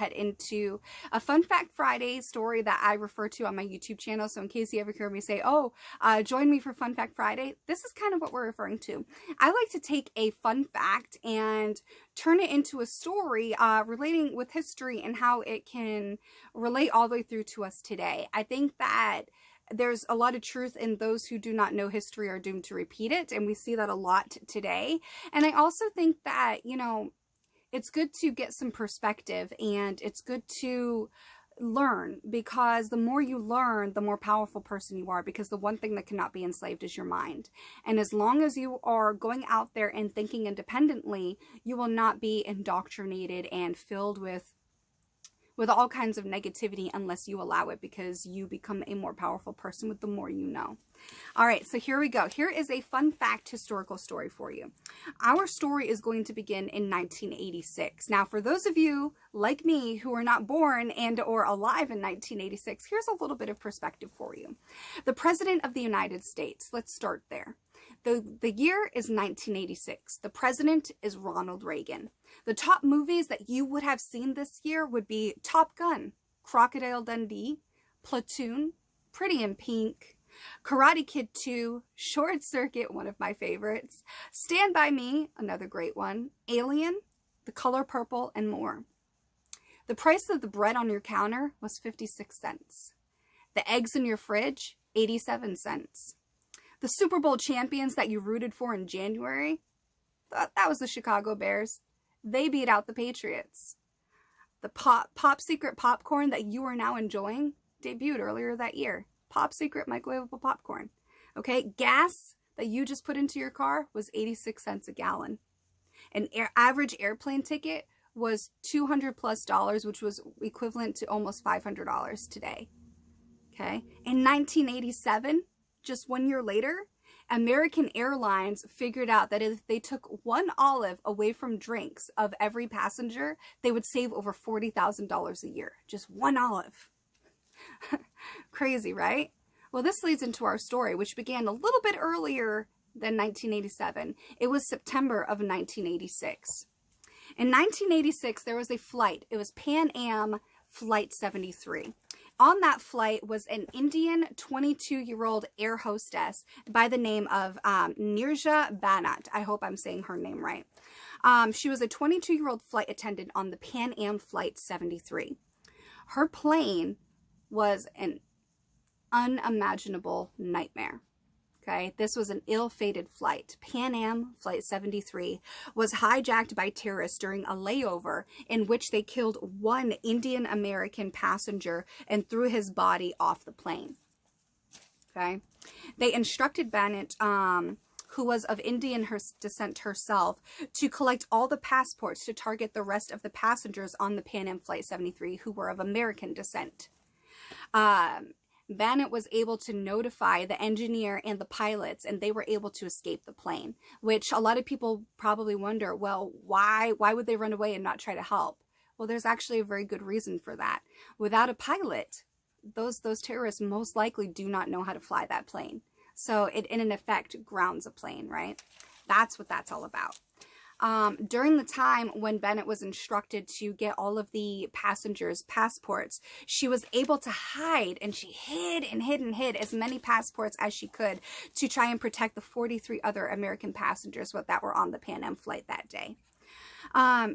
head into a Fun Fact Friday story that I refer to on my YouTube channel. So in case you ever hear me say, oh, join me for Fun Fact Friday, this is kind of what we're referring to. I like to take a fun fact and turn it into a story relating with history and how it can relate all the way through to us today. I think that there's a lot of truth in those who do not know history are doomed to repeat it, and we see that a lot today. And I also think that, you know, it's good to get some perspective, and it's good to learn, because the more you learn, the more powerful person you are, because the one thing that cannot be enslaved is your mind. And as long as you are going out there and thinking independently, you will not be indoctrinated and filled with all kinds of negativity unless you allow it, because you become a more powerful person with the more you know. All right, so here we go. Here is a fun fact historical story for you. Our story is going to begin in 1986. Now, for those of you like me who are not born and or alive in 1986, here's a little bit of perspective for you. The President of the United States, let's start there. The year is 1986. The president is Ronald Reagan. The top movies that you would have seen this year would be Top Gun, Crocodile Dundee, Platoon, Pretty in Pink, Karate Kid 2, Short Circuit, one of my favorites, Stand By Me, another great one, Alien, The Color Purple, and more. The price of the bread on your counter was 56 cents. The eggs in your fridge, 87 cents. The Super Bowl champions that you rooted for in January, that was the Chicago Bears. They beat out the Patriots. The Pop Secret popcorn that you are now enjoying debuted earlier that year. Pop Secret microwavable popcorn. Okay, gas that you just put into your car was 86 cents a gallon. An average airplane ticket was $200+, which was equivalent to almost $500 today. Okay, in 1987, just 1 year later, American Airlines figured out that if they took one olive away from drinks of every passenger, they would save over $40,000 a year. Just one olive. Crazy, right? Well, this leads into our story, which began a little bit earlier than 1987. It was September of 1986. In 1986, there was a flight. It was Pan Am Flight 73. On that flight was an Indian 22-year-old air hostess by the name of Neerja Bhanot. I hope I'm saying her name right. She was a 22-year-old flight attendant on the Pan Am Flight 73. Her plane was an unimaginable nightmare. Okay, this was an ill-fated flight. Pan Am Flight 73 was hijacked by terrorists during a layover in which they killed one Indian American passenger and threw his body off the plane. Okay, they instructed Bhanot, who was of Indian descent herself, to collect all the passports to target the rest of the passengers on the Pan Am Flight 73 who were of American descent. Bhanot was able to notify the engineer and the pilots, and they were able to escape the plane, which a lot of people probably wonder, well, why would they run away and not try to help? Well, there's actually a very good reason for that. Without a pilot, those terrorists most likely do not know how to fly that plane. So it, in effect, grounds a plane, right? That's what that's all about. During the time when Bhanot was instructed to get all of the passengers' passports, she was able to hide, and she hid and hid and hid as many passports as she could to try and protect the 43 other American passengers that were on the Pan Am flight that day.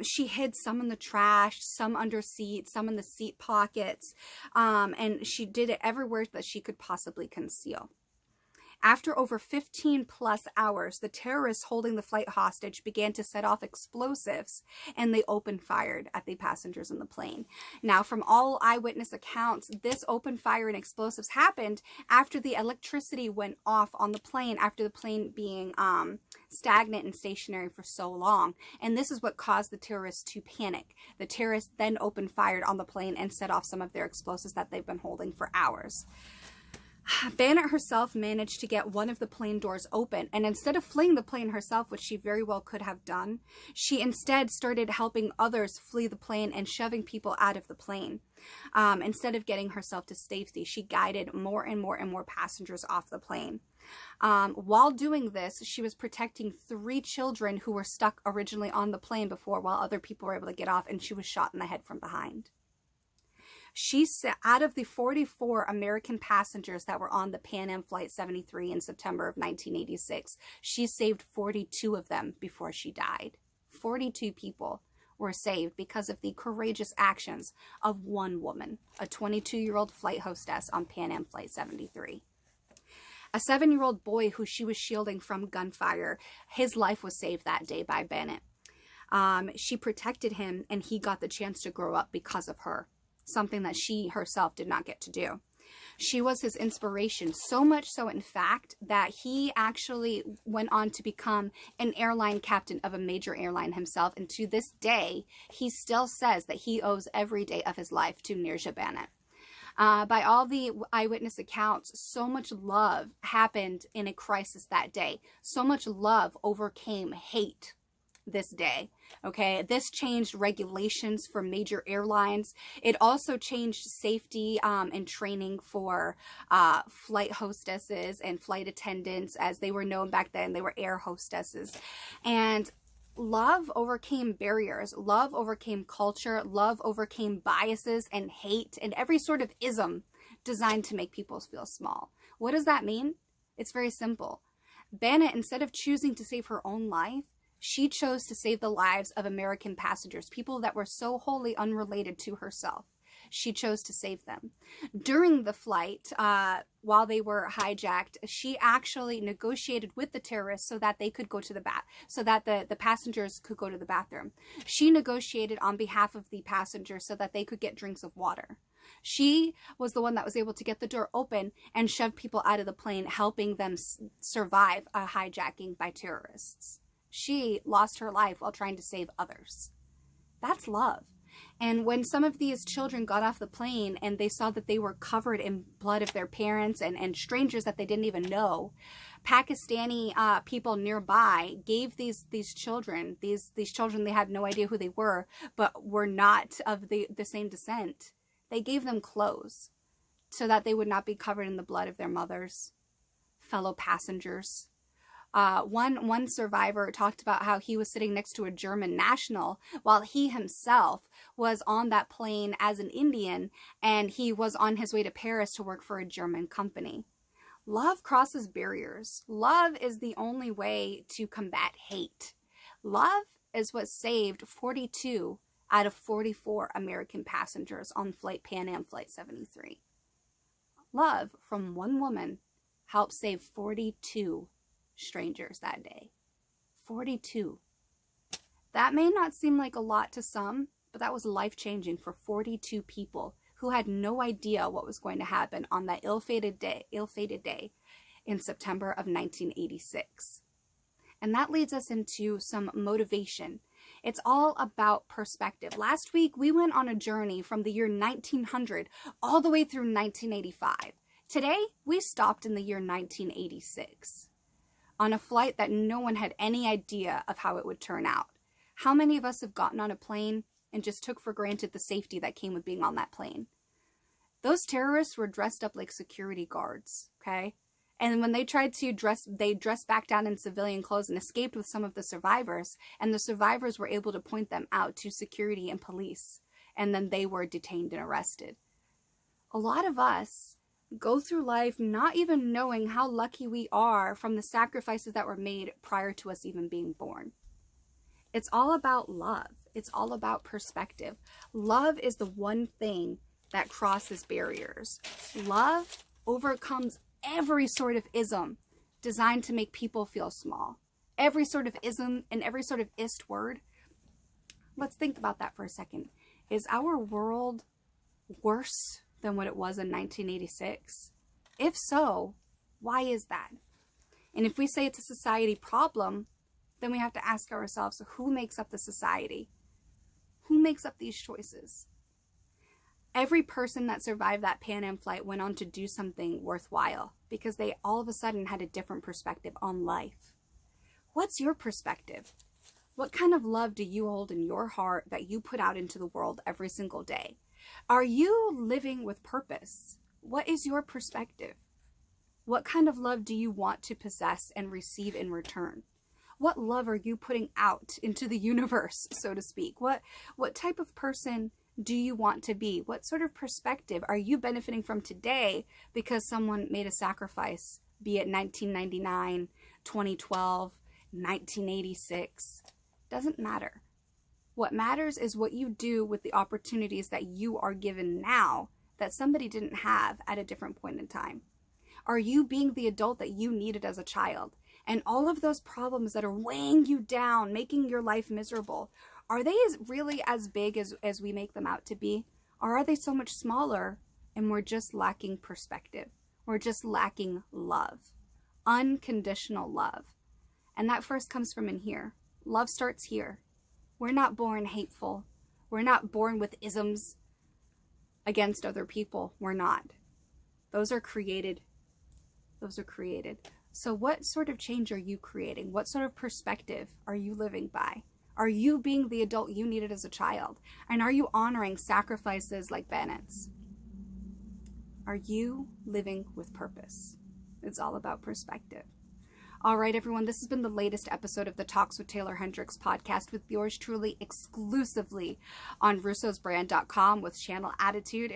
She hid some in the trash, some under seats, some in the seat pockets, and she did it everywhere that she could possibly conceal. After over 15 plus hours, the terrorists holding the flight hostage began to set off explosives, and they opened fire at the passengers in the plane. Now, from all eyewitness accounts, this open fire and explosives happened after the electricity went off on the plane, after the plane being stagnant and stationary for so long. And this is what caused the terrorists to panic. The terrorists then opened fire on the plane and set off some of their explosives that they've been holding for hours. Bhanot herself managed to get one of the plane doors open, and instead of fleeing the plane herself, which she very well could have done, she instead started helping others flee the plane and shoving people out of the plane. Instead of getting herself to safety, she guided more and more and more passengers off the plane. While doing this, she was protecting 3 children who were stuck originally on the plane before, while other people were able to get off, and she was shot in the head from behind. She said, out of the 44 American passengers that were on the Pan Am Flight 73 in September of 1986, she saved 42 of them before she died. 42 people were saved because of the courageous actions of one woman, a 22-year-old flight hostess on Pan Am Flight 73. A 7-year-old boy who she was shielding from gunfire, his life was saved that day by Bhanot. She protected him, and he got the chance to grow up because of her, something that she herself did not get to do. She was his inspiration, so much so, in fact, that he actually went on to become an airline captain of a major airline himself, and to this day, he still says that he owes every day of his life to Neerja Bhanot. By all the eyewitness accounts, so much love happened in a crisis that day. So much love overcame hate this day. Okay, this changed regulations for major airlines. It also changed safety and training for flight hostesses and flight attendants, as they were known back then. They were air hostesses. And love overcame barriers. Love overcame culture. Love overcame biases and hate and every sort of ism designed to make people feel small. What does that mean? It's very simple. Bhanot, instead of choosing to save her own life, she chose to save the lives of American passengers, people that were so wholly unrelated to herself. She chose to save them. During the flight, while they were hijacked, she actually negotiated with the terrorists so that they could go to the so that the passengers could go to the bathroom. She negotiated on behalf of the passengers so that they could get drinks of water. She was the one that was able to get the door open and shove people out of the plane, helping them survive a hijacking by terrorists. She lost her life while trying to save others. That's love. And when some of these children got off the plane and they saw that they were covered in blood of their parents and strangers that they didn't even know, Pakistani people nearby gave these children, these children, they had no idea who they were, but were not of the same descent. They gave them clothes so that they would not be covered in the blood of their mothers, fellow passengers. One survivor talked about how he was sitting next to a German national while he himself was on that plane as an Indian, and he was on his way to Paris to work for a German company. Love crosses barriers. Love is the only way to combat hate. Love is what saved 42 out of 44 American passengers on Pan Am Flight 73. Love from one woman helped save 42 strangers that day. 42. That may not seem like a lot to some, but that was life-changing for 42 people who had no idea what was going to happen on that ill-fated day in September of 1986. And that leads us into some motivation. It's all about perspective. Last week, we went on a journey from the year 1900 all the way through 1985. Today, we stopped in the year 1986. On a flight that no one had any idea of how it would turn out. How many of us have gotten on a plane and just took for granted the safety that came with being on that plane? Those terrorists were dressed up like security guards, okay? And when they tried to they dressed back down in civilian clothes and escaped with some of the survivors, and the survivors were able to point them out to security and police, and then they were detained and arrested. A lot of us go through life not even knowing how lucky we are from the sacrifices that were made prior to us even being born. It's all about love. It's all about perspective. Love is the one thing that crosses barriers. Love overcomes every sort of ism designed to make people feel small. Every sort of ism and every sort of ist word. Let's think about that for a second. Is our world worse than what it was in 1986? If so, why is that? And if we say it's a society problem, then we have to ask ourselves, who makes up the society? Who makes up these choices? Every person that survived that Pan Am flight went on to do something worthwhile because they all of a sudden had a different perspective on life. What's your perspective? What kind of love do you hold in your heart that you put out into the world every single day? Are you living with purpose? What is your perspective? What kind of love do you want to possess and receive in return? What love are you putting out into the universe, so to speak? What type of person do you want to be? What sort of perspective are you benefiting from today because someone made a sacrifice, be it 1999, 2012, 1986? Doesn't matter. What matters is what you do with the opportunities that you are given now that somebody didn't have at a different point in time. Are you being the adult that you needed as a child? And all of those problems that are weighing you down, making your life miserable, are they really as big as we make them out to be? Or are they so much smaller and we're just lacking perspective? We're just lacking love, unconditional love. And that first comes from in here. Love starts here. We're not born hateful. We're not born with isms against other people. We're not. Those are created. Those are created. So what sort of change are you creating? What sort of perspective are you living by? Are you being the adult you needed as a child? And are you honoring sacrifices like Bhanot's? Are you living with purpose? It's all about perspective. All right, everyone, this has been the latest episode of the Talks with Taeler Hendrix podcast with yours truly exclusively on russosbrand.com with channel attitude.